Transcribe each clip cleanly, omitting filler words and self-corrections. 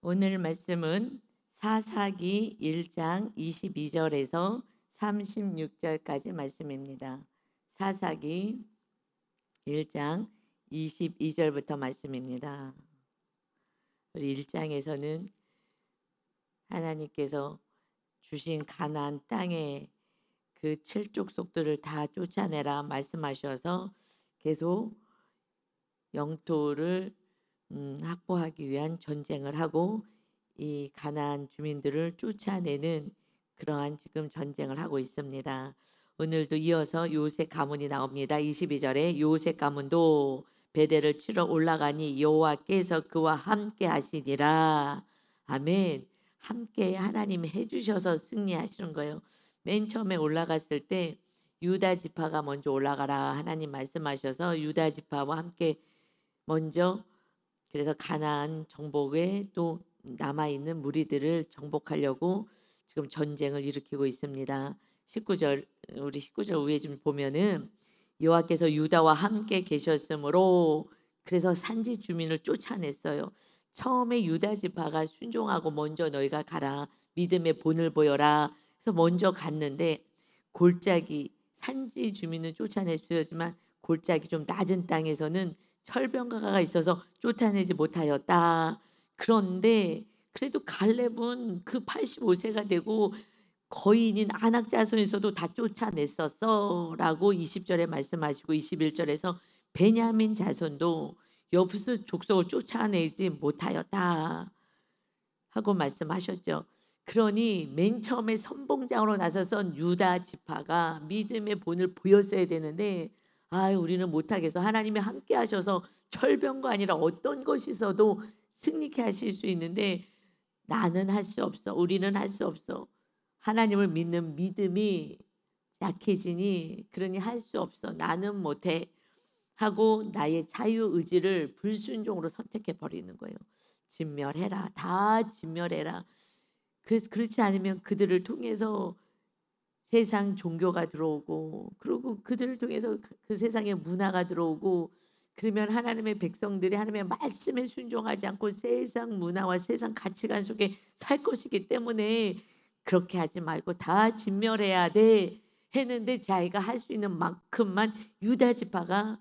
오늘 말씀은 사사기 1장 22절에서 36절까지 말씀입니다. 사사기 1장 22절부터 말씀입니다. 우리 1장에서는 하나님께서 주신 가나안 땅에 그 칠족속들을 다 쫓아내라 말씀하셔서 계속 영토를 확보하기 위한 전쟁을 하고 이 가나안 주민들을 쫓아내는 그러한 지금 전쟁을 하고 있습니다. 오늘도 이어서 요셉 가문이 나옵니다. 22절에 요셉 가문도 베델을 치러 올라가니 여호와께서 그와 함께 하시니라. 아멘. 함께 하나님이 해주셔서 승리하시는 거예요. 맨 처음에 올라갔을 때 유다 지파가 먼저 올라가라 하나님 말씀하셔서 유다 지파와 함께 먼저 그래서 가나안 정복에 또 남아있는 무리들을 정복하려고 지금 전쟁을 일으키고 있습니다. 19절 우리 19절 위에 좀 보면은 여호와께서 유다와 함께 계셨으므로 그래서 산지 주민을 쫓아냈어요. 처음에 유다 지파가 순종하고 먼저 너희가 가라 믿음의 본을 보여라 그래서 먼저 갔는데 골짜기 산지 주민은 쫓아냈으지만 골짜기 좀 낮은 땅에서는 철병가가 있어서 쫓아내지 못하였다. 그런데 그래도 갈렙은 그 85세가 되고 거인인 아낙 자손에서도 다 쫓아냈었어라고 20절에 말씀하시고 21절에서 베냐민 자손도 여부스 족속을 쫓아내지 못하였다 하고 말씀하셨죠. 그러니 맨 처음에 선봉장으로 나서선 유다 지파가 믿음의 본을 보였어야 되는데 우리는 못하겠어. 하나님이 함께 하셔서 철병거 아니라 어떤 것이 있어도 승리케 하실 수 있는데 나는 할 수 없어. 우리는 할 수 없어. 하나님을 믿는 믿음이 약해지니 그러니 할 수 없어. 나는 못해. 하고 나의 자유 의지를 불순종으로 선택해 버리는 거예요. 진멸해라. 다 진멸해라. 그래서 그렇지 않으면 그들을 통해서 세상 종교가 들어오고 그리고 그들을 통해서 그 세상의 문화가 들어오고 그러면 하나님의 백성들이 하나님의 말씀에 순종하지 않고 세상 문화와 세상 가치관 속에 살 것이기 때문에 그렇게 하지 말고 다 진멸해야 돼 했는데 자기가 할 수 있는 만큼만 유다 지파가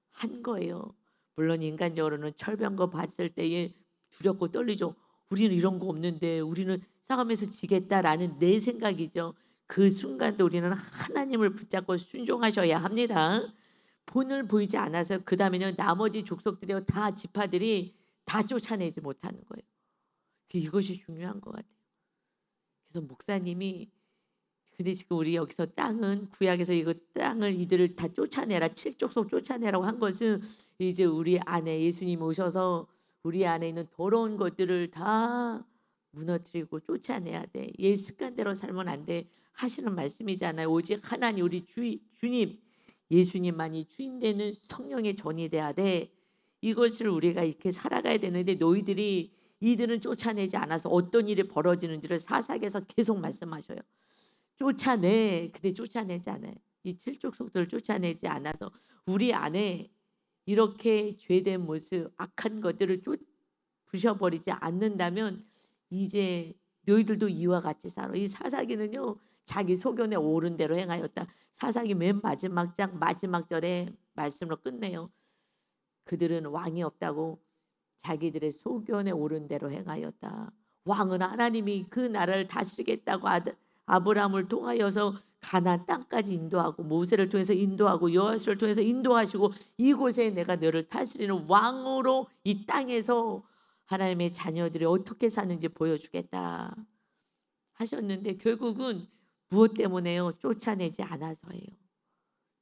한 거예요. 물론 인간적으로는 철병거 봤을 때에 두렵고 떨리죠. 우리는 이런 거 없는데 우리는 싸움에서 지겠다라는 내 생각이죠. 그 순간도 우리는 하나님을 붙잡고 순종하셔야 합니다. 본을 보이지 않아서 그 다음에는 나머지 족속들이 다 지파들이 다 쫓아내지 못하는 거예요. 이것이 중요한 것 같아요. 그래서 목사님이 근데 지금 우리 여기서 땅은 구약에서 이거 땅을 이들을 다 쫓아내라 칠족속 쫓아내라고 한 것은 이제 우리 안에 예수님 오셔서 우리 안에 있는 더러운 것들을 다 무너뜨리고 쫓아내야 돼. 옛 습관대로 살면 안 돼. 하시는 말씀이잖아요. 오직 하나님 우리 주님 예수님만이 주인 되는 성령의 전이 돼야 돼. 이것을 우리가 이렇게 살아가야 되는데 너희들이 이들은 쫓아내지 않아서 어떤 일이 벌어지는지를 사사기에서 계속 말씀하셔요. 쫓아내. 근데 쫓아내지 않아요. 이 칠족 속들을 쫓아내지 않아서 우리 안에 이렇게 죄된 모습, 악한 것들을 부셔버리지 않는다면 이제 너희들도 이와 같이 살아. 이 사사기는요. 자기 소견에 옳은 대로 행하였다. 사사기 맨 마지막 장 마지막 절에 말씀으로 끝내요. 그들은 왕이 없다고 자기들의 소견에 옳은 대로 행하였다. 왕은 하나님이 그 나라를 다스리겠다고 아브라함을 통하여서 가나안 땅까지 인도하고 모세를 통해서 인도하고 여호수아를 통해서 인도하시고 이곳에 내가 너를 다스리는 왕으로 이 땅에서 하나님의 자녀들이 어떻게 사는지 보여주겠다 하셨는데 결국은 무엇 때문에요? 쫓아내지 않아서예요.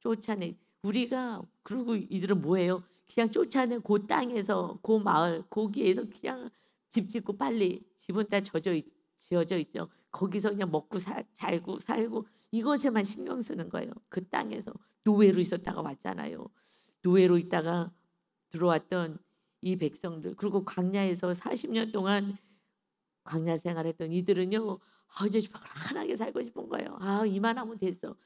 쫓아내 우리가 그리고 이들은 뭐예요? 그냥 쫓아낸 그 땅에서 그 마을 거기에서 그냥 집 짓고 빨리 집은 다 지어져 있죠. 거기서 그냥 먹고 살고 살고 이것에만 신경 쓰는 거예요. 그 땅에서 노예로 있었다가 왔잖아요. 노예로 있다가 들어왔던 이 백성들 그리고 광야에서 40년 동안 광야 생활했던 이들은요. 이제 편안하게 살고 싶은 거예요. 이만하면 됐어.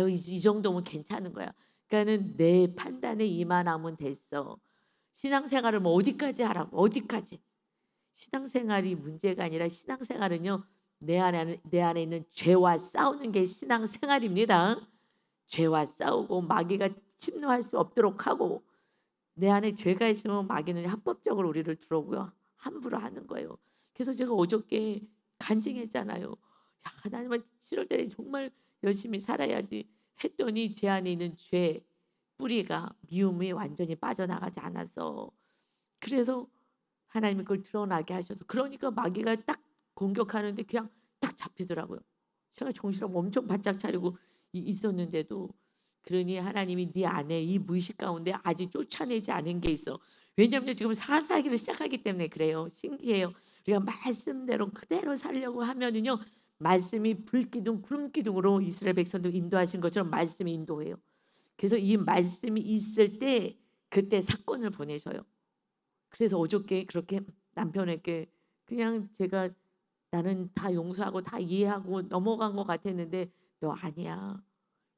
이 정도면 괜찮은 거야. 그러니까는 내 판단에 이만하면 됐어. 신앙생활을 뭐 어디까지 하라고 어디까지. 신앙생활이 문제가 아니라 신앙생활은요. 내 안에 있는 죄와 싸우는 게 신앙생활입니다. 죄와 싸우고 마귀가 침노할 수 없도록 하고 내 안에 죄가 있으면 마귀는 합법적으로 우리를 들어오고요. 함부로 하는 거예요. 그래서 제가 어저께 간증했잖아요. 야, 하나님은 7월 달에 정말 열심히 살아야지 했더니 제 안에 있는 죄 뿌리가 미움이 완전히 빠져나가지 않았어. 그래서 하나님이 그걸 드러나게 하셔서 그러니까 마귀가 딱 공격하는데 그냥 딱 잡히더라고요. 제가 정신을 엄청 바짝 차리고 있었는데도 그러니 하나님이 네 안에 이 무의식 가운데 아직 쫓아내지 않은 게 있어. 왜냐하면 지금 사사기를 시작하기 때문에 그래요. 신기해요. 우리가 말씀대로 그대로 살려고 하면은요. 말씀이 불기둥 구름기둥으로 이스라엘 백성들 인도하신 것처럼 말씀이 인도해요. 그래서 이 말씀이 있을 때 그때 사건을 보내셔요. 그래서 어저께 그렇게 남편에게 그냥 제가 나는 다 용서하고 다 이해하고 넘어간 것 같았는데 너 아니야.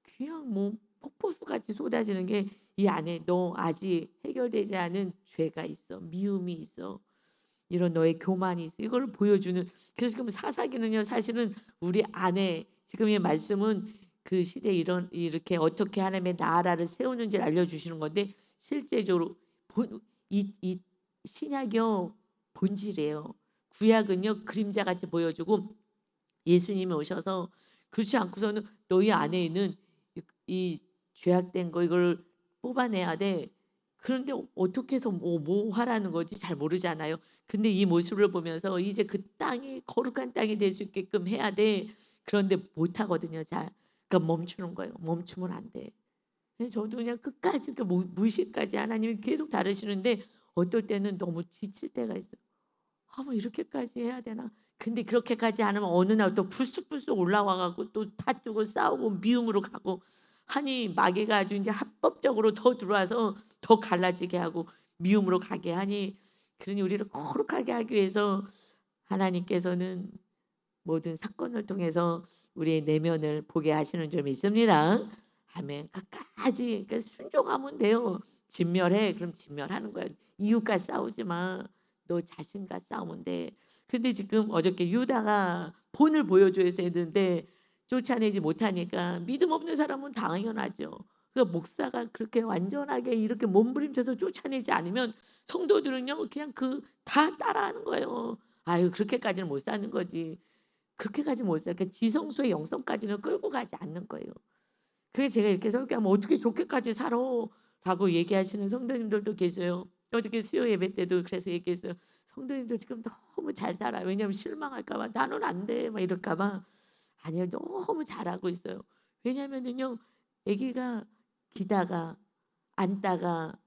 그냥 뭐 폭포수같이 쏟아지는 게 이 안에 너 아직 해결되지 않은 죄가 있어. 미움이 있어. 이런 너의 교만이 있어. 이걸 보여주는 그래서 지금 사사기는요. 사실은 우리 안에 지금 이 말씀은 그 시대에 이런 이렇게 어떻게 하나님의 나라를 세우는지를 알려주시는 건데 실제적으로 이 신약이요. 본질이에요. 구약은요. 그림자같이 보여주고 예수님이 오셔서 그렇지 않고서는 너희 안에 있는 이 죄악된 거 이걸 뽑아내야 돼. 그런데 어떻게 해서 뭐 하라는 거지 잘 모르잖아요. 근데 이 모습을 보면서 이제 그 땅이 거룩한 땅이 될 수 있게끔 해야 돼. 그런데 못 하거든요. 잘. 그러니까 멈추는 거예요. 멈추면 안 돼. 그래서 저도 그냥 끝까지 그 무의식까지 하나님이 계속 다루시는데 어떨 때는 너무 지칠 때가 있어요. 아 뭐 이렇게까지 해야 되나? 근데 그렇게까지 안 하면 어느 날 또 불쑥불쑥 올라와 갖고 또 다투고 싸우고 미움으로 가고 하니 마귀가 아주 인제 합법적으로 더 들어와서 더 갈라지게 하고 미움으로 가게 하니 그러니 우리를 거룩하게 하기 위해서 하나님께서는 모든 사건을 통해서 우리의 내면을 보게 하시는 점이 있습니다. 아멘. 끝까지 그러니까 순종하면 돼요. 진멸해. 그럼 진멸하는 거야. 이웃과 싸우지 마. 너 자신과 싸우면 돼. 근데 지금 어저께 유다가 본을 보여줘야 했는데 쫓아내지 못하니까 믿음 없는 사람은 당연하죠. 그러니까 목사가 그렇게 완전하게 이렇게 몸부림쳐서 쫓아내지 않으면 성도들은요 그냥 그 다 따라하는 거예요. 아유 그렇게까지는 못 사는 거지. 그렇게까지 못 살게 지성소의 영성까지는 끌고 가지 않는 거예요. 그래서 제가 이렇게 설교하면 "어떻게 좋게까지 살아?"라고 얘기하시는 성도님들도 계세요. 어저께 수요 예배 때도 그래서 얘기했어요. "성도님들 지금 너무 잘 살아요." 왜냐하면 실망할까 봐. "나는 안 돼." 막 이럴까 봐. 아니요. 너무 잘하고 있어요. 왜냐하면은요. 아기가 기다가 앉다가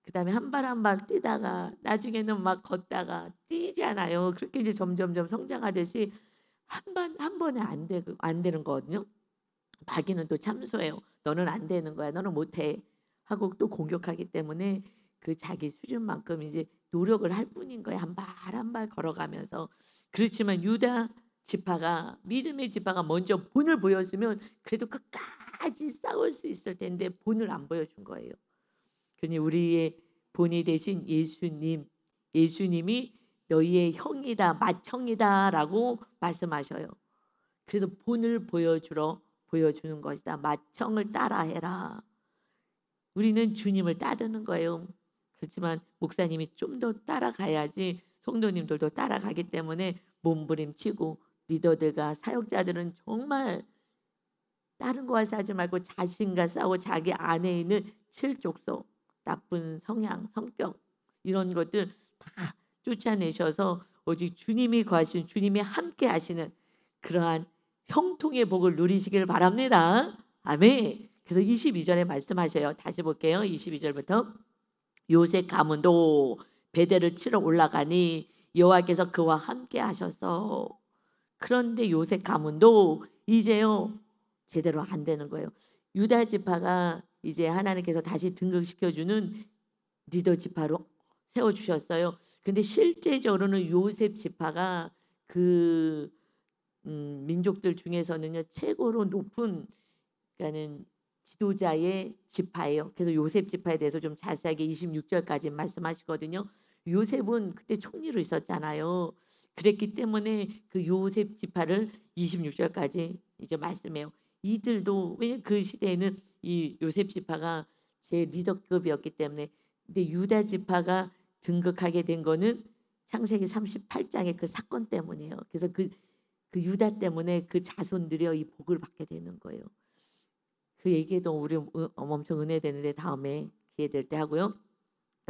그다음에 한 발 한 발 뛰다가 나중에는 막 걷다가 뛰잖아요. 그렇게 이제 점점점 성장하듯이 한 번에 안 되는 거거든요. 마귀는 또 참소해요. "너는 안 되는 거야. 너는 못 해." 하고 또 공격하기 때문에 그 자기 수준만큼 이제 노력을 할 뿐인 거예요. 한 발 한 발 걸어가면서. 그렇지만 유다 지파가 믿음의 지파가 먼저 본을 보였으면 그래도 끝까지 싸울 수 있을 텐데 본을 안 보여준 거예요. 그러니 우리의 본이 되신 예수님이 "너희의 형이다. 맏형이다."라고 말씀하셔요. 그래서 본을 보여주는 것이다. 맏형을 따라해라. 우리는 주님을 따르는 거예요. 그렇지만 목사님이 좀 더 따라가야지 성도님들도 따라가기 때문에 몸부림치고 리더들과 사역자들은 정말 다른 거와 싸우지 말고 자신과 싸워 자기 안에 있는 실족소, 나쁜 성향, 성격 이런 것들 다 쫓아내셔서 오직 주님이 거하신 주님이 함께 하시는 그러한 형통의 복을 누리시길 바랍니다. 아멘. 그래서 22절에 말씀하셔요. 다시 볼게요. 22절부터 요셉 가문도 베델을 치러 올라가니 여호와께서 그와 함께 하셔서 그런데 요셉 가문도 이제요 제대로 안 되는 거예요. 유다 지파가 이제 하나님께서 다시 등극시켜 주는 리더 지파로 세워 주셨어요. 근데 실제적으로는 요셉 지파가 그 민족들 중에서는요 최고로 높은 그러니까는 지도자의 지파예요. 그래서 요셉 지파에 대해서 좀 자세하게 26절까지 말씀하시거든요. 요셉은 그때 총리로 있었잖아요. 그랬기 때문에 그 요셉 지파를 26절까지 이제 말씀해요. 이들도 왜냐면 그 시대에는 이 요셉 지파가 제 리더급이었기 때문에 근데 유다 지파가 등극하게 된 거는 창세기 38장의 그 사건 때문이에요. 그래서 그 유다 때문에 그 자손들이 이 복을 받게 되는 거예요. 그 얘기도 우리 엄청 은혜되는데 다음에 기회 될 때 하고요.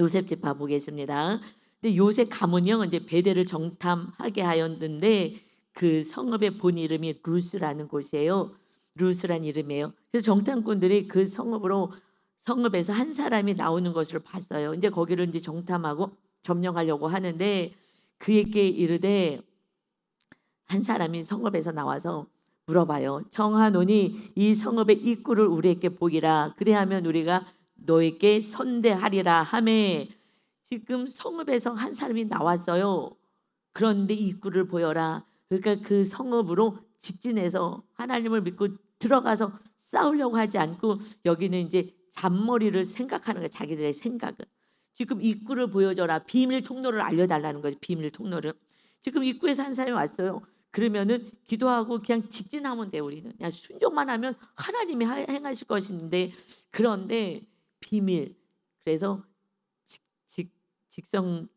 요셉 지파 보겠습니다. 근데 요셉 가문이 이제 베델을 정탐하게 하였는데 그 성읍의 본 이름이 루스라는 곳이에요. 루스란 이름이에요. 그래서 정탐꾼들이 그 성읍에서 한 사람이 나오는 것을 봤어요. 이제 거기를 이제 정탐하고 점령하려고 하는데 그에게 이르되 한 사람이 성읍에서 나와서 물어봐요. 청하노니 이 성읍의 입구를 우리에게 보이라. 그래야면 우리가 너에게 선대하리라 하매 지금 성읍에서 한 사람이 나왔어요. 그런데 입구를 보여라. 그러니까 그 성읍으로 직진해서 하나님을 믿고 들어가서 싸우려고 하지 않고 여기는 이제 잔머리를 생각하는 거예요. 자기들의 생각은. 지금 입구를 보여줘라. 비밀 통로를 알려달라는 거죠. 비밀 통로를. 지금 입구에서 한 사람이 왔어요. 그러면은 기도하고 그냥 직진하면 돼. 우리는 그냥 순종만 하면 하나님이 행하실 것인데 그런데 비밀. 그래서 직, 직성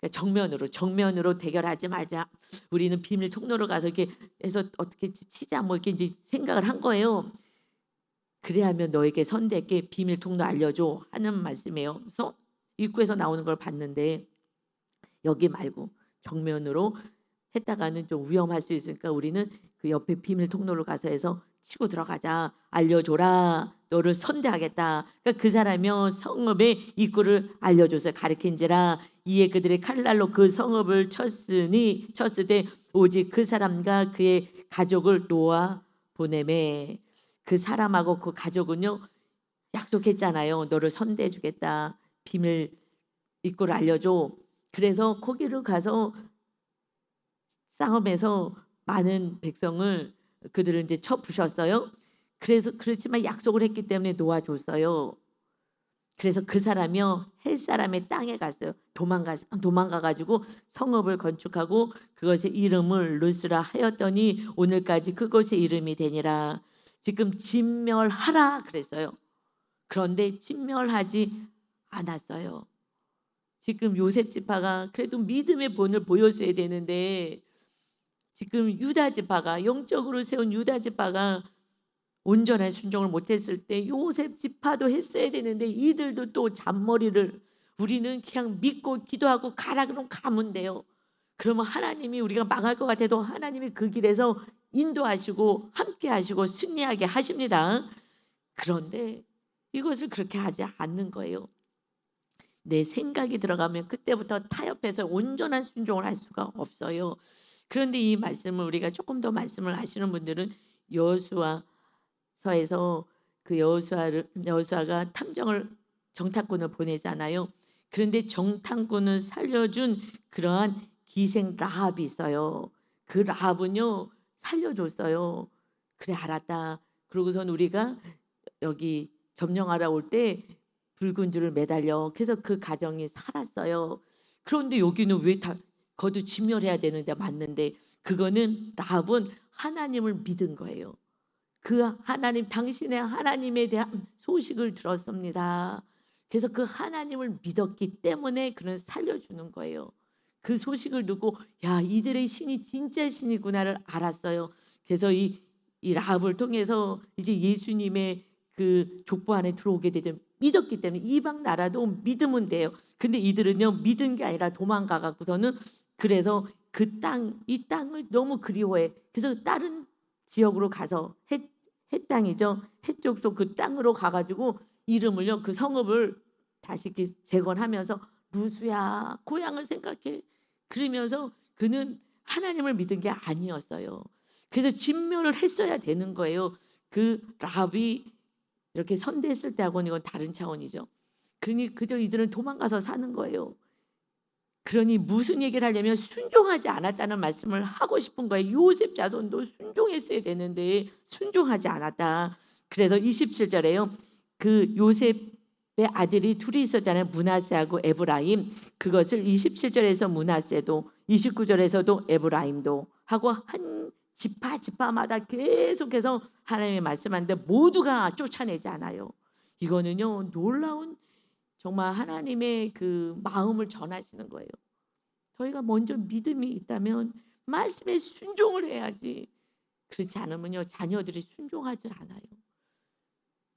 그러니까 정면으로 대결하지 말자. 우리는 비밀 통로로 가서 이렇게 해서 어떻게 치자 뭐 이렇게 이제 생각을 한 거예요. 그래야면 너에게 선대께 비밀 통로 알려줘 하는 말씀이에요. 그래서 입구에서 나오는 걸 봤는데 여기 말고 정면으로 했다가는 좀 위험할 수 있으니까 우리는 그 옆에 비밀 통로로 가서 해서 치고 들어가자. 알려줘라. 너를 선대하겠다. 그러니까 그 사람이요 성읍의 입구를 알려줘서 가르친지라. 이에 그들의 칼날로 그 성읍을 쳤을 때 오직 그 사람과 그의 가족을 놓아 보내매. 그 사람하고 그 가족은요 약속했잖아요. 너를 선대해 주겠다. 비밀 입구를 알려줘. 그래서 거기를 가서 싸움에서 많은 백성을 그들을 이제 쳐 부셨어요. 그래서 그렇지만 약속을 했기 때문에 놓아줬어요. 그래서 그 사람이요 헬 사람의 땅에 갔어요. 도망가 가지고 성읍을 건축하고 그것의 이름을 루스라 하였더니 오늘까지 그곳의 이름이 되니라. 지금 진멸하라 그랬어요. 그런데 진멸하지 않았어요. 지금 요셉 지파가 그래도 믿음의 본을 보였어야 되는데 지금 유다 지파가 영적으로 세운 유다 지파가 온전한 순종을 못했을 때 요셉 지파도 했어야 되는데 이들도 또 잔머리를 우리는 그냥 믿고 기도하고 가라 그러면 가면 돼요. 그러면 하나님이 우리가 망할 것 같아도 하나님이 그 길에서 인도하시고 함께 하시고 승리하게 하십니다. 그런데 이것을 그렇게 하지 않는 거예요. 내 생각이 들어가면 그때부터 타협해서 온전한 순종을 할 수가 없어요. 그런데 이 말씀을 우리가 조금 더 말씀을 하시는 분들은 여호수아서에서 그 여호수아가 정탐꾼을 보내잖아요. 그런데 정탐꾼을 살려준 그러한 기생 라합이 있어요. 그 라합은요 살려줬어요. 그래 알았다. 그러고선 우리가 여기 점령하러 올 때 붉은 줄을 매달려. 그래서 그 가정이 살았어요. 그런데 여기는 왜 다 거두 진멸해야 되는데 맞는데 그거는 라합은 하나님을 믿은 거예요. 그 하나님 당신의 하나님에 대한 소식을 들었습니다. 그래서 그 하나님을 믿었기 때문에 그를 살려주는 거예요. 그 소식을 듣고 야 이들의 신이 진짜 신이구나를 알았어요. 그래서 이 라합을 통해서 이제 예수님의 그 족보 안에 들어오게 되든 믿었기 때문에 이방 나라도 믿으면 돼요. 근데 이들은요 믿은 게 아니라 도망가 갖고서는 그래서 이 땅을 너무 그리워해. 그래서 다른 지역으로 가서 해 땅이죠. 해쪽도 그 땅으로 가가지고 이름을요 그 성읍을 다시 이렇게 재건하면서 루스야 고향을 생각해. 그러면서 그는 하나님을 믿은 게 아니었어요. 그래서 진멸을 했어야 되는 거예요. 그 라합이 이렇게 선대했을 때하고는 이건 다른 차원이죠. 그러니 그저 이들은 도망가서 사는 거예요. 그러니 무슨 얘기를 하려면 순종하지 않았다는 말씀을 하고 싶은 거예요. 요셉 자손도 순종했어야 되는데 순종하지 않았다. 그래서 27절에요. 그 요셉 아들이 둘이 있었잖아요. 므낫세하고 에브라임. 그것을 27절에서 므낫세도 29절에서도 에브라임도 하고 한 지파마다 계속해서 하나님의 말씀하는데 모두가 쫓아내지 않아요. 이거는요 놀라운 정말 하나님의 그 마음을 전하시는 거예요. 저희가 먼저 믿음이 있다면 말씀에 순종을 해야지. 그렇지 않으면요 자녀들이 순종하지 않아요.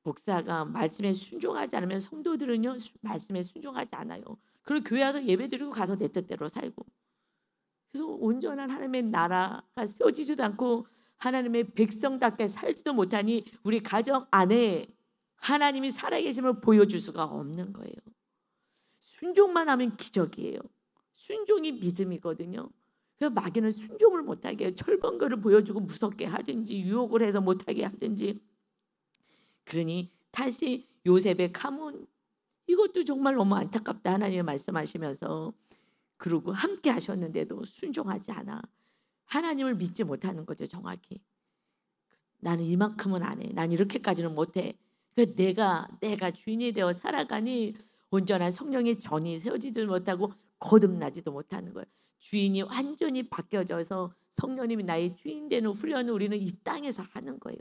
목사가 말씀에 순종하지 않으면 성도들은요 말씀에 순종하지 않아요. 그리고 교회 와서 예배드리고 가서 내 뜻대로 살고. 그래서 온전한 하나님의 나라가 세워지지도 않고 하나님의 백성답게 살지도 못하니 우리 가정 안에 하나님이 살아계심을 보여줄 수가 없는 거예요. 순종만 하면 기적이에요. 순종이 믿음이거든요. 그래서 마귀는 순종을 못하게 해요. 철번거를 보여주고 무섭게 하든지 유혹을 해서 못하게 하든지. 그러니 다시 요셉의 가문 이것도 정말 너무 안타깝다 하나님이 말씀하시면서 그러고 함께 하셨는데도 순종하지 않아. 하나님을 믿지 못하는 거죠. 정확히. 나는 이만큼은 안 해. 난 이렇게까지는 못해. 그 내가 주인이 되어 살아가니 온전한 성령의 전이 세워지지 못하고 거듭나지도 못하는 거예요. 주인이 완전히 바뀌어져서 성령님이 나의 주인 되는 훈련을 우리는 이 땅에서 하는 거예요.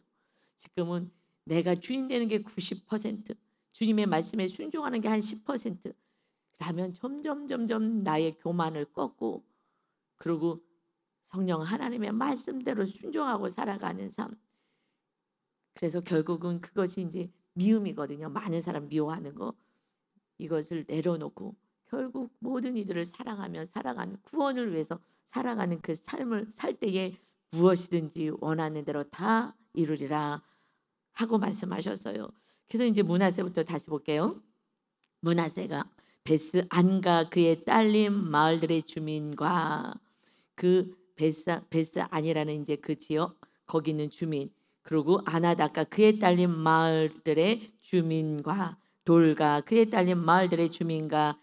지금은 내가 주인 되는 게 90%, 주님의 말씀에 순종하는 게 한 10%. 그러면 점점 나의 교만을 꺾고 그리고 성령 하나님의 말씀대로 순종하고 살아가는 삶. 그래서 결국은 그것이 이제 미움이거든요. 많은 사람 미워하는 거. 이것을 내려놓고 결국 모든 이들을 사랑하며 살아가는 구원을 위해서 살아가는 그 삶을 살 때에 무엇이든지 원하는 대로 다 이루리라 하고 말씀하셨어요. 그래서 이제 므낫세부터 다시 볼게요. 므낫세가 베스 안과 그의 딸린 마을들의 주민과 그 베스 안이라는 이제 그 지역 거기 있는 주민 그리고 아나닥과 그의 딸린 마을들의 주민과 돌과 그의 딸린 마을들의 주민과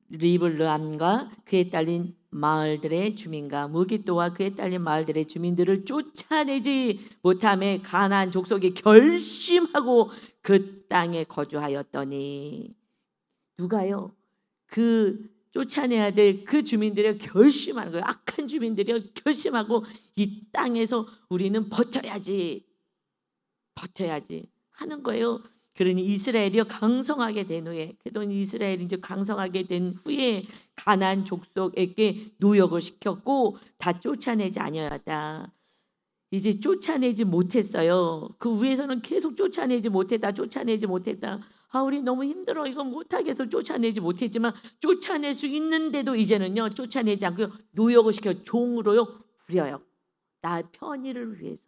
리블람과 그의 딸린 마을들의 주민과 무기또와 그의 딸린 마을들의 주민들을 쫓아내지 못함에 가나안 족속이 결심하고 그 땅에 거주하였더니 누가요? 그 쫓아내야 될 그 주민들이 결심하는 거예요. 악한 주민들이 결심하고 이 땅에서 우리는 버텨야지 하는 거예요. 그러니 이스라엘이 강성하게 된 후에 그랬더니 이스라엘이 이제 강성하게 된 후에 가나안 족속에게 노역을 시켰고 다 쫓아내지 아니하였다. 이제 쫓아내지 못했어요. 그 위에서는 계속 쫓아내지 못했다. 아 우리 너무 힘들어. 이거 못하겠어. 쫓아내지 못했지만 쫓아낼 수 있는데도 이제는요 쫓아내지 않고 노역을 시켜 종으로요 부려요. 나의 편의를 위해서.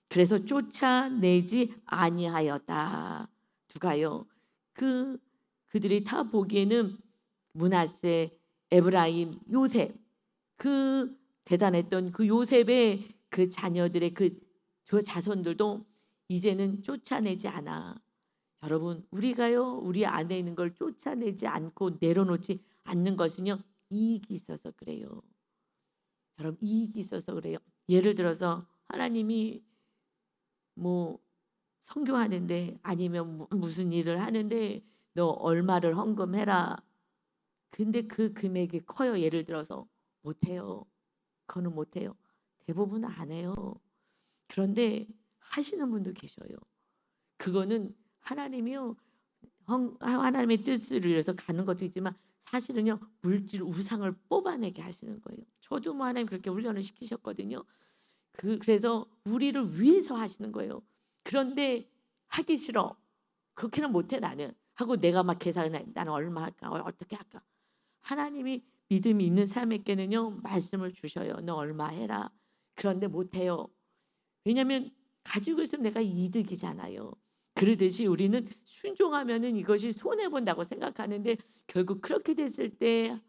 그래서 쫓아내지 아니하였다. 누가요? 그들이 다 보기에는 므낫세, 에브라임, 요셉 그 대단했던 그 요셉의 그 자녀들의 그 자손들도 이제는 쫓아내지 않아. 여러분 우리가요 우리 안에 있는 걸 쫓아내지 않고 내려놓지 않는 것은요 이익이 있어서 그래요. 여러분 이익이 있어서 그래요. 예를 들어서 하나님이 뭐 선교하는데 아니면 무슨 일을 하는데 너 얼마를 헌금해라. 근데 그 금액이 커요. 예를 들어서 못해요. 그거는 못해요. 대부분 안 해요. 그런데 하시는 분도 계셔요. 그거는 하나님이요. 하나님의 뜻을 위해서 가는 것도 있지만 사실은요. 물질 우상을 뽑아내게 하시는 거예요. 저도 뭐 하나님 그렇게 훈련을 시키셨거든요. 그래서 우리를 위해서 하시는 거예요. 그런데 하기 싫어. 그렇게는 못해 나는. 하고 내가 막 계산해. 나는 얼마 할까? 어떻게 할까? 하나님이 믿음이 있는 사람에게는요. 말씀을 주셔요. 너 얼마 해라. 그런데 못해요. 왜냐하면 가지고 있으면 내가 이득이잖아요. 그러듯이 우리는 순종하면은 이것이 손해본다고 생각하는데 결국 그렇게 됐을 때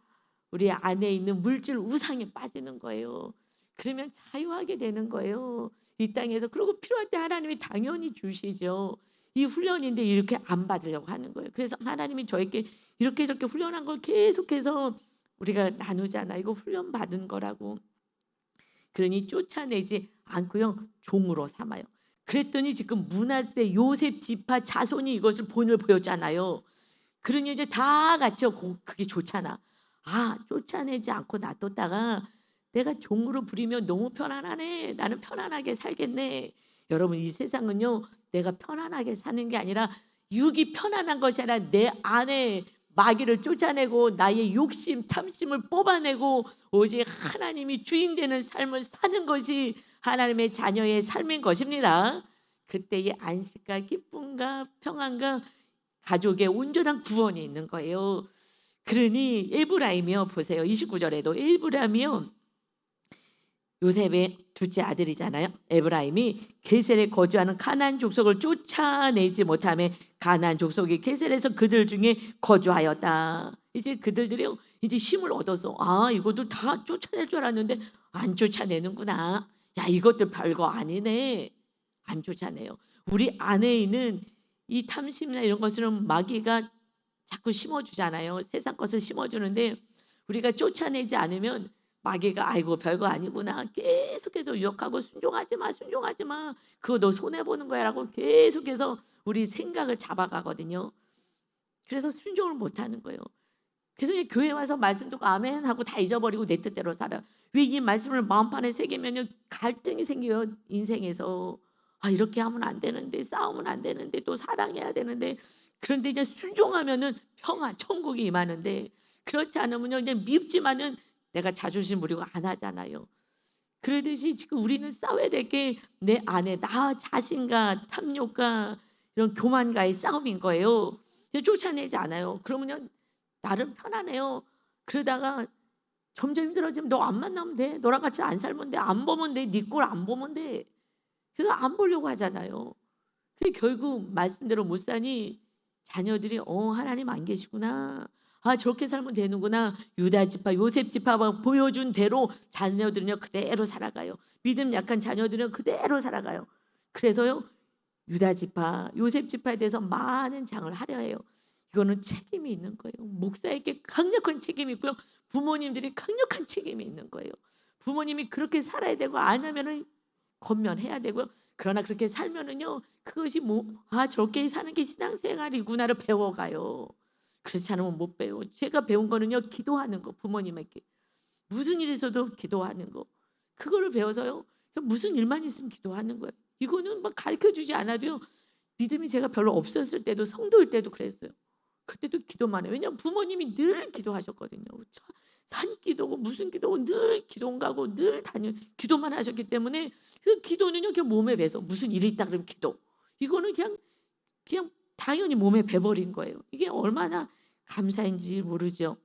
우리 안에 있는 물질 우상에 빠지는 거예요. 그러면 자유하게 되는 거예요. 이 땅에서. 그리고 필요할 때 하나님이 당연히 주시죠. 이 훈련인데 이렇게 안 받으려고 하는 거예요. 그래서 하나님이 저에게 이렇게 훈련한 걸 계속해서 우리가 나누잖아. 이거 훈련 받은 거라고. 그러니 쫓아내지 않고요. 종으로 삼아요. 그랬더니 지금 므낫세 요셉 지파 자손이 이것을 본을 보였잖아요. 그러니 이제 다 같이 그게 좋잖아. 아, 쫓아내지 않고 놔뒀다가 내가 종으로 부리면 너무 편안하네. 나는 편안하게 살겠네. 여러분, 이 세상은요, 내가 편안하게 사는 게 아니라 육이 편안한 것이 아니라 내 안에 마귀를 쫓아내고 나의 욕심, 탐심을 뽑아내고 오직 하나님이 주인 되는 삶을 사는 것이 하나님의 자녀의 삶인 것입니다. 그때의 안식과 기쁨과 평안과 가족의 온전한 구원이 있는 거예요. 그러니 에브라임이요, 보세요. 29절에도 에브라임이요, 요셉의 둘째 아들이잖아요. 에브라임이 게셀에 거주하는 가나안 족속을 쫓아내지 못하며 가나안 족속이 게셀에서 그들 중에 거주하였다. 이제 그들들이 이제 힘을 얻어서 아, 이것도 다 쫓아낼 줄 알았는데 안 쫓아내는구나. 야, 이것들 별거 아니네. 안 쫓아내요. 우리 안에 있는 이 탐심이나 이런 것들은 마귀가 자꾸 심어주잖아요. 세상 것을 심어주는데 우리가 쫓아내지 않으면 마귀가 아이고 별거 아니구나 계속해서 유혹하고 순종하지 마, 순종하지 마, 그거 너 손해 보는 거야라고 계속해서 우리 생각을 잡아가거든요. 그래서 순종을 못하는 거예요. 그래서 이제 교회 와서 말씀 듣고 아멘 하고 다 잊어버리고 내 뜻대로 살아. 왜 이 말씀을 마음판에 새기면 갈등이 생겨요. 인생에서 아, 이렇게 하면 안 되는데, 싸우면 안 되는데, 또 사랑해야 되는데. 그런데 이제 순종하면은 평화 천국이 임하는데, 그렇지 않으면요 이제 밉지만은 내가 자존심 부리고 안 하잖아요. 그러듯이 지금 우리는 싸워야 될 게 내 안에 나 자신과 탐욕과 이런 교만과의 싸움인 거예요. 쫓아내지 않아요. 그러면요 나름 편안해요. 그러다가 점점 힘들어지면 너 안 만나면 돼. 너랑 같이 안 살면 돼. 안 보면 돼. 네 꼴 안 보면 돼. 그래서 안 보려고 하잖아요. 근데 결국 말씀대로 못 사니 자녀들이 하나님 안 계시구나. 아, 저렇게 살면 되는구나. 유다 지파, 요셉 지파가 보여준 대로 자녀들은요 그대로 살아가요. 믿음 약한 자녀들은 그대로 살아가요. 그래서요 유다 지파, 요셉 지파에 대해서 많은 장을 하려 해요. 이거는 책임이 있는 거예요. 목사에게 강력한 책임이 있고요. 부모님들이 강력한 책임이 있는 거예요. 부모님이 그렇게 살아야 되고 안 하면은 권면해야 되고요. 그러나 그렇게 살면은요 그것이 저렇게 사는 게 신앙생활이구나를 배워가요. 그렇지 않으면 못 배워. 제가 배운 거는요 기도하는 거, 부모님에게 무슨 일이 있어도 기도하는 거, 그거를 배워서요 무슨 일만 있으면 기도하는 거예요. 이거는 막 가르쳐주지 않아도요 믿음이 제가 별로 없었을 때도 성도일 때도 그랬어요. 그때도 기도만 해요. 왜냐하면 부모님이 늘 기도하셨거든요. 산기도고 무슨 기도고 늘 기도가고 늘 기도만 하셨기 때문에 그 기도는요 그냥 몸에 배서 무슨 일이 있다 그러면 기도. 이거는 그냥 당연히 몸에 배버린 거예요. 이게 얼마나 감사인지 모르죠.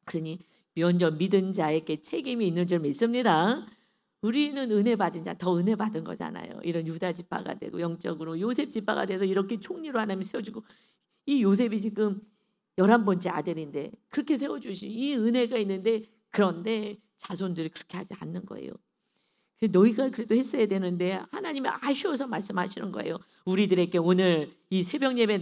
그러니 면전 믿은 자에게 책임이 있는 줄 믿습니다. 우리는 은혜 받은 자, 더 은혜 받은 거잖아요. 이런 유다 지파가 되고 영적으로 요셉 지파가 돼서 이렇게 총리로 하나님이 세워주고, 이 요셉이 지금 11번째 아들인데 그렇게 세워주신 이 은혜가 있는데, 그런데 자손들이 그렇게 하지 않는 거예요. 너희가 그래도 했어야 되는데 하나님이 아쉬워서 말씀하시는 거예요. 우리들에게 오늘 이 새벽 예배